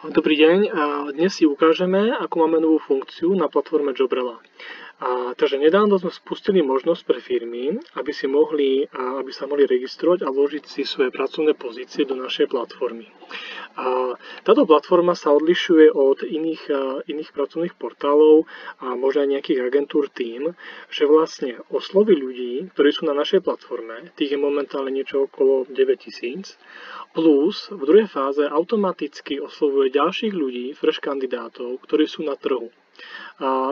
Dobrý deň, dnes si ukážeme, ako máme novú funkciu na platforme Jobrela. Takže nedávno sme spustili možnosť pre firmy, aby sa mohli registrovať a vložiť si svoje pracovné pozície do našej platformy. Táto platforma sa odlišuje od iných pracovných portálov a možno aj nejakých agentúr tým, že vlastne osloví ľudí, ktorí sú na našej platforme, tých je momentálne niečo okolo 9000, plus v druhej fáze automaticky oslovuje ďalších ľudí, fresh kandidátov, ktorí sú na trhu.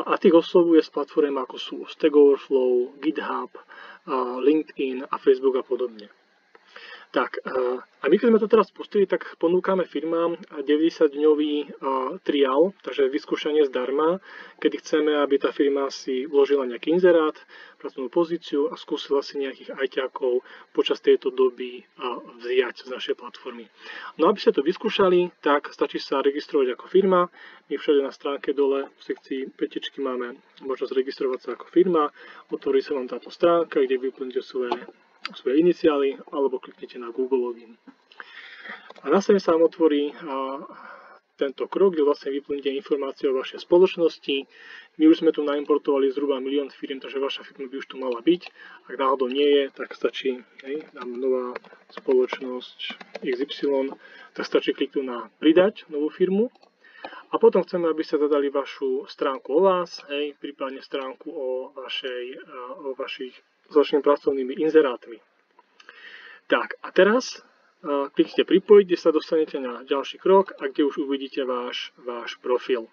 A tých oslovuje z platform ako sú Stack Overflow, GitHub, LinkedIn a Facebook a podobne. Tak, a my keď sme to teraz spustili, tak ponúkame firmám 90-dňový trial, takže vyskúšanie zdarma, kedy chceme, aby tá firma si vložila nejaký inzerát, pracovnú pozíciu a skúsila si nejakých ajťákov počas tejto doby vziať z našej platformy. No aby ste to vyskúšali, tak stačí sa registrovať ako firma. My všade na stránke dole v sekcii petičky máme možnosť registrovať sa ako firma. Otvorí sa vám táto stránka, kde vyplníte svoje iniciály alebo kliknete na Google login. A následne sa vám otvorí tento krok, kde vlastne vyplníte informácie o vašej spoločnosti. My už sme tu naimportovali zhruba 1 000 000 firm, takže vaša firma by už tu mala byť. Ak náhodou nie je, tak stačí, dám nová spoločnosť XY, tak stačí kliknúť na pridať novú firmu. A potom chceme, aby ste zadali vašu stránku o vás, prípadne stránku s vašimi pracovnými inzerátmi. Tak, a teraz kliknite pripojiť, kde sa dostanete na ďalší krok a kde už uvidíte váš profil.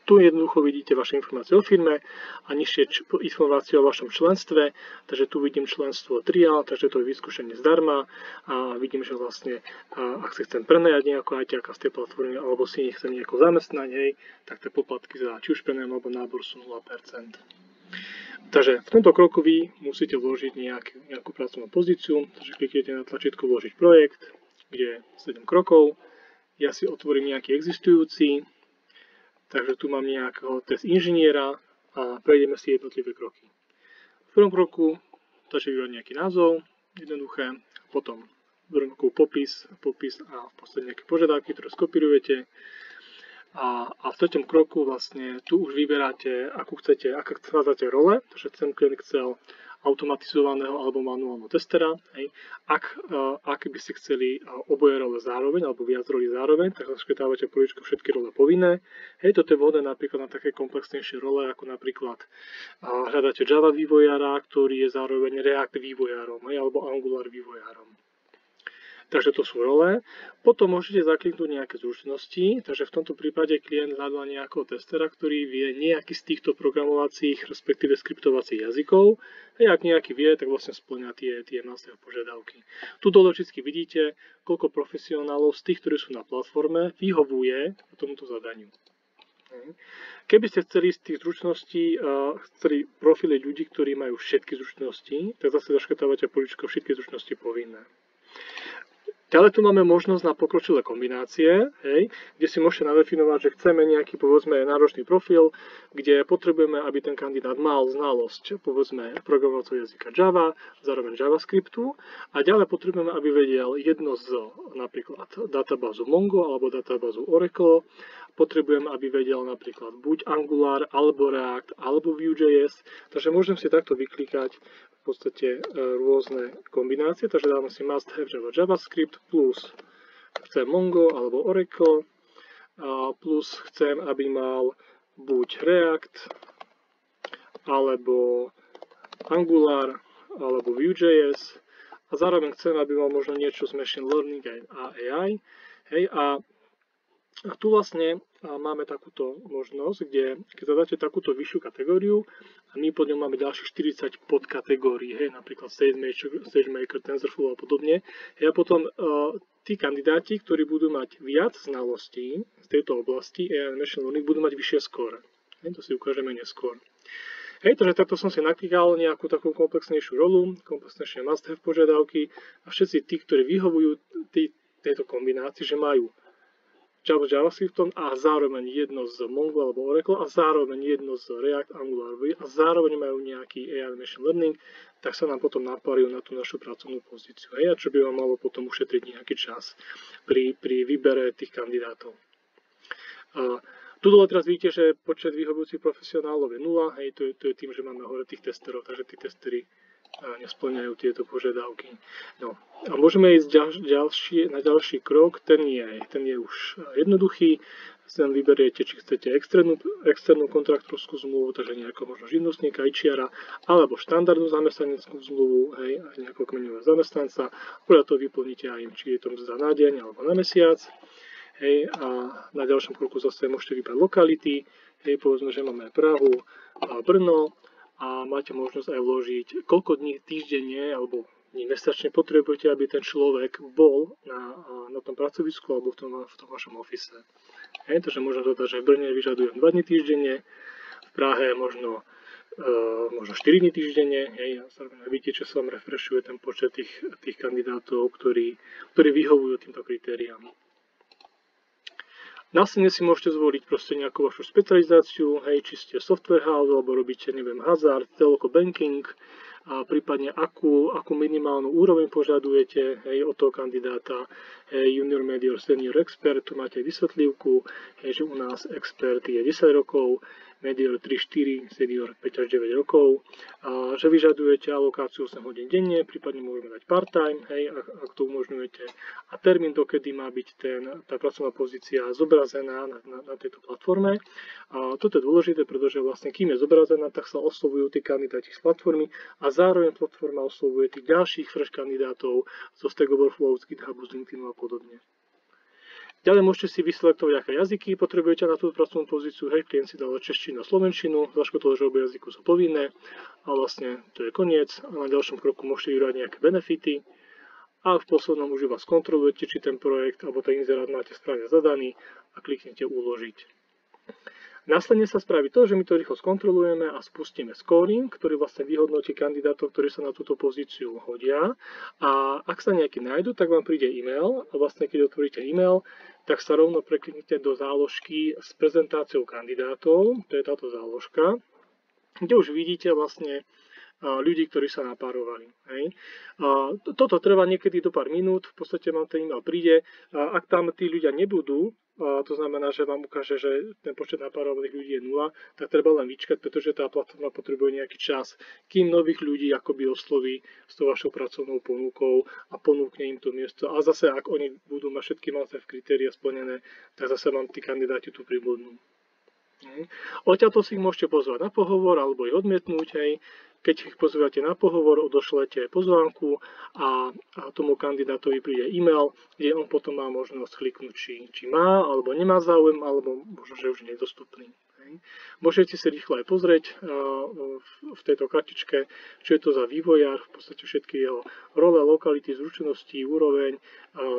Tu jednoducho vidíte vaše informácie o firme a nižšie informácie o vašom členstve, takže tu vidím členstvo trial, takže to je vyskúšanie zdarma a vidím, že vlastne ak sa chcem prenajať nejako ajťáka z tej platformy alebo si nechcem nejako zamestnať, tak tie poplatky za či už prenajem alebo nábor sú 0%. Takže v tomto kroku vy musíte vložiť nejakú pracovnú pozíciu, takže kliknete na tlačítko vložiť projekt, kde je 7 krokov. Ja si otvorím nejaký existujúci, takže tu mám nejakého test inžiniera a prejdeme si jednotlivé kroky. V prvom kroku stačí vybrať nejaký názov, jednoduché, potom v druhom kroku popis a v podstate nejaké požiadavky, ktoré skopírujete. A v treťom kroku vlastne tu už vyberáte, aké chcete role, takže ten klient chcel automatizovaného alebo manuálneho testera. Ak by ste chceli oboje role zároveň alebo viac rolí zároveň, tak zaškrtávate poličku všetky role povinné. Toto je vhodné napríklad na také komplexnejšie role, ako napríklad hľadáte Java vývojára, ktorý je zároveň React vývojárom alebo Angular vývojárom. Takže to sú role. Potom môžete zakliknúť nejaké zručnosti, takže v tomto prípade klient hľadá nejakého testera, ktorý vie nejaký z týchto programovacích, respektíve skriptovacích jazykov. A ak nejaký vie, tak vlastne spĺňa tie masové požiadavky. Tu dole vždy vidíte, koľko profesionálov z tých, ktorí sú na platforme, vyhovuje tomuto zadaniu. Keby ste chceli z tých zručností chceli profily ľudí, ktorí majú všetky zručnosti, tak zase zaškrtávate poličko všetky zručnosti povinné. Ďalej tu máme možnosť na pokročilé kombinácie, kde si môžete nadefinovať, že chceme nejaký, povedzme, náročný profil, kde potrebujeme, aby ten kandidát mal znalosť, povedzme, programovacieho jazyka Java, zároveň JavaScriptu a ďalej potrebujeme, aby vedel jedno z napríklad databázu Mongo alebo databázu Oracle, potrebujem, aby vedel napríklad buď Angular, alebo React, alebo Vue.js, takže môžem si takto vyklikať v podstate rôzne kombinácie, takže dáme si must have JavaScript plus chcem Mongo alebo Oracle plus chcem, aby mal buď React alebo Angular alebo Vue.js a zároveň chcem, aby mal možno niečo z Machine Learning a AI. A tu vlastne máme takúto možnosť, kde keď zadáte takúto vyššiu kategóriu a my pod ňou máme ďalších 40 podkategórií, napríklad SageMaker, TensorFlow a podobne. A potom tí kandidáti, ktorí budú mať viac znalostí z tejto oblasti AI a Machine Learning, budú mať vyššie skóre. To si ukážeme neskôr. Takže takto som si naklikal nejakú takú komplexnejšiu rolu, komplexnejšie must-have požiadavky a všetci tí, ktorí vyhovujú tejto kombinácii, že majú JavaScriptom a zároveň jedno z Mongo alebo Oracle a zároveň jedno z React, Angular a zároveň majú nejaký AI Machine Learning, tak sa nám potom napárujú na tú našu pracovnú pozíciu. A čo by vám malo potom ušetriť nejaký čas pri výbere tých kandidátov. Tu dole teraz vidíte, že počet vyhovujúcich profesionálov je 0, hej, to je tým, že máme hore tých testerov, takže tí testery nesplňajú tieto požiadavky. No. A môžeme ísť na ďalší krok, ten je už jednoduchý. Sem vyberiete, či chcete externú kontraktorskú zmluvu, takže nejako možno živnostníka, IČiara, alebo štandardnú zamestnaneckú zmluvu, hej, aj nejakého kmeňového zamestnanca. Podľa toho vyplníte aj, či je to mzda na deň alebo na mesiac. Hej, a na ďalšom kroku zase môžete vybrať lokality. Hej, povedzme, že máme Prahu a Brno. A máte možnosť aj vložiť, koľko dní týždenne alebo dní mesačne potrebujete, aby ten človek bol na tom pracovisku alebo v tom vašom office. Takže možno dodať, že v Brne vyžadujem 2 dní týždenne, v Prahe možno 4 dní týždenne. A zároveň vidíte, čo sa vám refreshuje ten počet tých kandidátov, ktorí vyhovujú týmto kritériám. Následne si môžete zvoliť proste nejakú vašu špecializáciu, hej, či ste software house, alebo robíte, neviem, hazard, telco banking, a prípadne akú minimálnu úroveň požadujete, hej, od toho kandidáta, hej, junior, medior, senior, expert, tu máte vysvetlivku, hej, že u nás expert je 10 rokov, medior 3-4, senior 5 až 9 rokov, a že vyžadujete alokáciu 8 hodín denne, prípadne môžeme dať part-time, hej, ak to umožňujete, a termín, dokedy má byť tá pracovná pozícia zobrazená na tejto platforme. A toto je dôležité, pretože vlastne kým je zobrazená, tak sa oslovujú tí kandidáti z platformy a zároveň platforma oslovuje tých ďalších fresh kandidátov zo Stack Overflow, z GitHubu, z LinkedInu a podobne. Ďalej môžete si vyselektovať, aké jazyky potrebujete na túto pracovnú pozíciu. Hej, klient si dal češtinu a slovenčinu, zvlášť toho, že obe jazyky sú povinné. A vlastne to je koniec. A na ďalšom kroku môžete vybrať nejaké benefity. A v poslednom už iba skontrolujete, či ten projekt alebo ten inzerát máte správne zadaný a kliknete uložiť. Následne sa spraví to, že my to rýchlo skontrolujeme a spustíme scoring, ktorý vlastne vyhodnotí kandidátov, ktorí sa na túto pozíciu hodia. A ak sa nejaký nájdu, tak vám príde e-mail a vlastne keď otvoríte e-mail, tak sa rovno prekliknite do záložky s prezentáciou kandidátov, to je táto záložka, kde už vidíte vlastne ľudí, ktorí sa napárovali. Hej. Toto trvá niekedy do pár minút, v podstate vám ten e-mail príde. Ak tam tí ľudia nebudú, to znamená, že vám ukáže, že ten počet napárovaných ľudí je 0, tak treba len vyčkať, pretože tá platforma potrebuje nejaký čas, kým nových ľudí akoby osloví s tou vašou pracovnou ponukou a ponúkne im to miesto. A zase, ak oni budú mať všetky malé kritéria splnené, tak zase vám tí kandidáti tu pribudnú. Odtiaľto si ich môžete pozvať na pohovor alebo ich odmietnúť. Hej. Keď ich pozývate na pohovor, odošlete pozvánku a tomu kandidátovi príde e-mail, kde on potom má možnosť kliknúť, či má alebo nemá záujem, alebo možno, že už nie je dostupný. Môžete si rýchlo aj pozrieť v tejto kartičke, čo je to za vývojár, v podstate všetky jeho role, lokality, zručnosti, úroveň,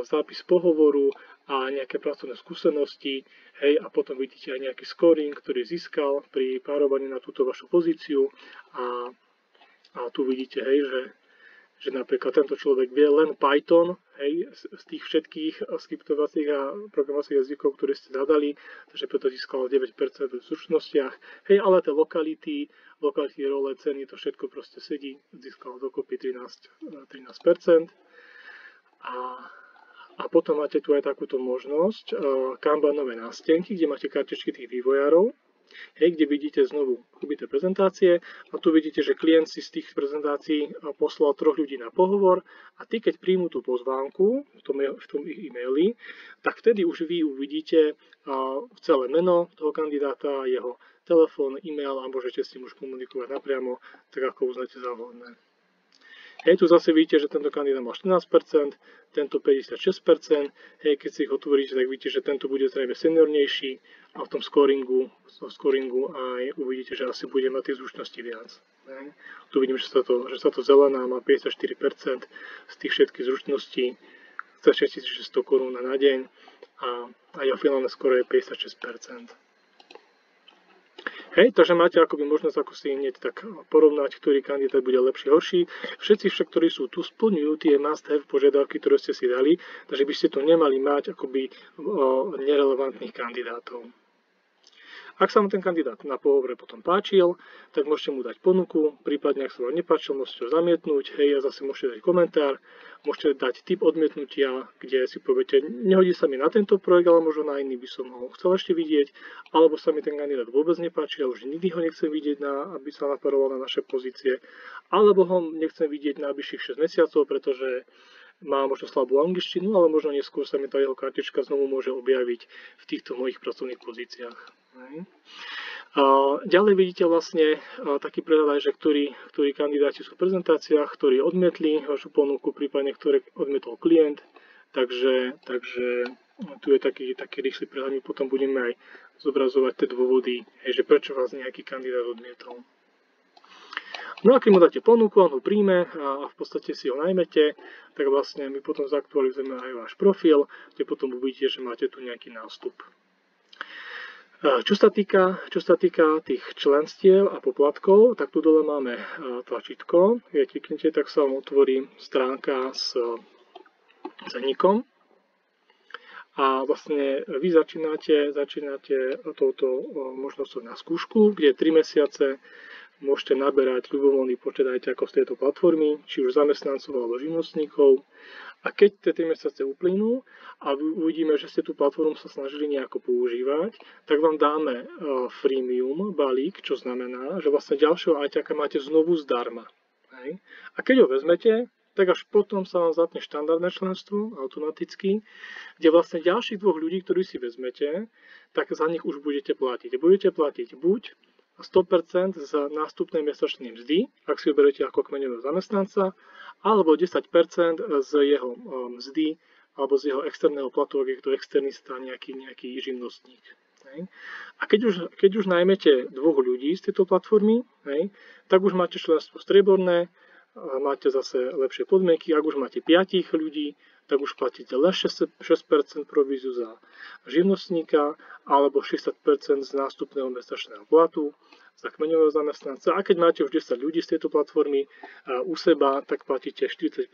zápis pohovoru a nejaké pracovné skúsenosti, hej, a potom vidíte aj nejaký scoring, ktorý získal pri párovaní na túto vašu pozíciu a tu vidíte, hej, že napríklad tento človek vie len Python, hej, z tých všetkých skriptovacích a programovacích jazykov, ktoré ste zadali, takže preto získal 9% v zručnostiach, hej, ale tie lokality, role, ceny, to všetko proste sedí, získal dokopy 13%. A potom máte tu aj takúto možnosť kanbanové nástenky, kde máte kartičky tých vývojárov, hej, kde vidíte znovu kubité prezentácie a tu vidíte, že klient si z tých prezentácií poslal 3 ľudí na pohovor a ty, keď príjmu tú pozvánku v tom ich e-maili, tak vtedy už vy uvidíte celé meno toho kandidáta, jeho telefón, e-mail a môžete s ním už komunikovať napriamo, tak ako uznáte za vhodné. Hej, tu zase vidíte, že tento kandidát má 14%, tento 56%, hej, keď si ich otvoríte, tak vidíte, že tento bude zrejme seniornejší a v tom scoringu aj uvidíte, že asi bude mať tých zručností viac. Hej. Tu vidím, že sa to zelená má 54% z tých všetkých zručností, 6600 korún na deň a jeho finálne skoro je 56%. Hej, takže máte akoby možnosť ako si hneď tak porovnať, ktorý kandidát bude lepší, horší. Všetci však, ktorí sú tu, splňujú tie must-have požiadavky, ktoré ste si dali, takže by ste tu nemali mať akoby nerelevantných kandidátov. Ak sa vám ten kandidát na pohovore potom páčil, tak môžete mu dať ponuku, prípadne ak sa vám nepáčil, môžete ho zamietnúť, hej, a zase môžete dať komentár, môžete dať typ odmietnutia, kde si poviete, nehodí sa mi na tento projekt, ale možno na iný by som ho chcel ešte vidieť, alebo sa mi ten kandidát vôbec nepáči a už nikdy ho nechcem vidieť, aby sa naparoval na naše pozície, alebo ho nechcem vidieť na bližších 6 mesiacov, pretože má možno slabú angličtinu, ale možno neskôr sa mi tá jeho kartička znovu môže objaviť v týchto mojich pracovných pozíciách. Ďalej vidíte vlastne taký prehľad, že ktorí kandidáti sú v prezentáciách, ktorí odmietli vašu ponuku, prípadne ktoré odmietol klient. Takže tu je taký rýchly prehľad, my potom budeme aj zobrazovať tie dôvody, že prečo vás nejaký kandidát odmietol. No a keď mu dáte ponuku, on ho príjme a v podstate si ho najmete, tak vlastne my potom zaktualizujeme aj váš profil, kde potom uvidíte, že máte tu nejaký nástup. Čo sa týka tých členstiev a poplatkov, tak tu dole máme tlačítko. Keď kliknete, tak sa vám otvorí stránka s cenníkom. A vlastne vy začínate touto možnosťou na skúšku, kde 3 mesiace môžete naberať ľubovoľný počet ajťakov z tejto platformy, či už zamestnancov alebo živnostníkov. A keď tie 3 mesiace uplynú a uvidíme, že ste tú platformu sa snažili nejako používať, tak vám dáme freemium balík, čo znamená, že vlastne ďalšieho ajťaka máte znovu zdarma. Hej. A keď ho vezmete, tak až potom sa vám zapne štandardné členstvo automaticky, kde vlastne ďalších 2 ľudí, ktorí si vezmete, tak za nich už budete platiť. Budete platiť buď 100% z nástupnej mesačnej mzdy, ak si ho berete ako kmeňového zamestnanca, alebo 10% z jeho mzdy, alebo z jeho externého platu, ak je to externista, nejaký živnostník. Hej. A keď už najmete 2 ľudí z tejto platformy, hej, tak už máte členstvo strieborné, máte zase lepšie podmienky. Ak už máte 5 ľudí, tak už platíte len 6% províziu za živnostníka alebo 60% z nástupného mesačného platu za kmeňového zamestnanca. A keď máte už 10 ľudí z tejto platformy u seba, tak platíte 40%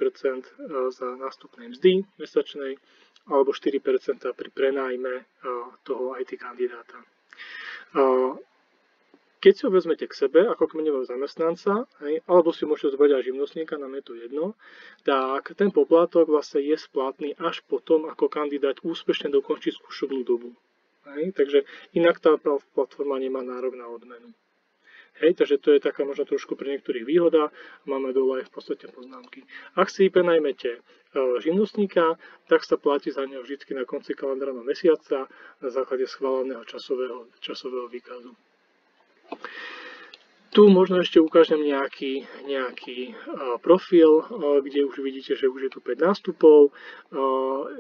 za nástupnej mzdy mesačnej alebo 4% pri prenájme toho IT kandidáta. Keď si ho vezmete k sebe ako kmeňového zamestnanca, hej, alebo si môžete zobrať aj živnostníka, nám je to jedno, tak ten poplatok vlastne je splatný až potom, ako kandidát úspešne dokončí skúšobnú dobu. Hej, takže inak tá platforma nemá nárok na odmenu. Hej, takže to je taká možno trošku pre niektorých výhoda. Máme dole aj v podstate poznámky. Ak si prenajmete živnostníka, tak sa platí za neho vždy na konci kalendárneho mesiaca na základe schváleného časového výkazu. Tu možno ešte ukážem nejaký profil, kde už vidíte, že už je tu 5 nástupov,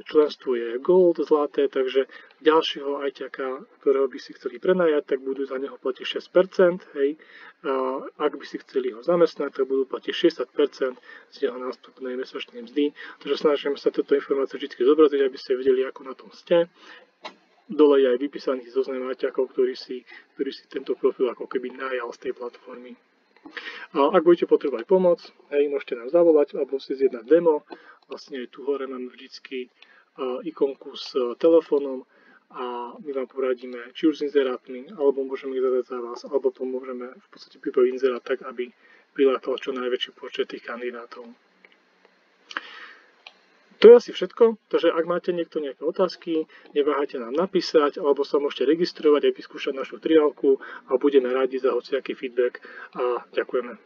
členstvo je gold, zlaté, takže ďalšieho ajťaka, ktorého by si chceli prenajať, tak budú za neho platiť 6%, hej. Ak by si chceli ho zamestnať, tak budú platiť 60% z jeho nástupnej mesačnej mzdy, takže snažíme sa tieto informácie vždy zobraziť, aby ste vedeli, ako na tom ste. Dole je aj vypísaný zoznam ajťakov, ktorý si tento profil ako keby najal z tej platformy. A ak budete potrebovať pomoc, hej, môžete nám zavolať alebo si zjednať demo. Vlastne tu hore máme vždycky ikonku s telefónom a my vám poradíme či už s inzerátmi, alebo môžeme ich zadať za vás, alebo pomôžeme v podstate pripraviť inzerát tak, aby prilátal čo najväčší počet tých kandidátov. To je asi všetko, takže ak máte niekto nejaké otázky, neváhajte nám napísať, alebo sa môžete registrovať a vyskúšať našu triálku a budeme radi za hociaký feedback a ďakujeme.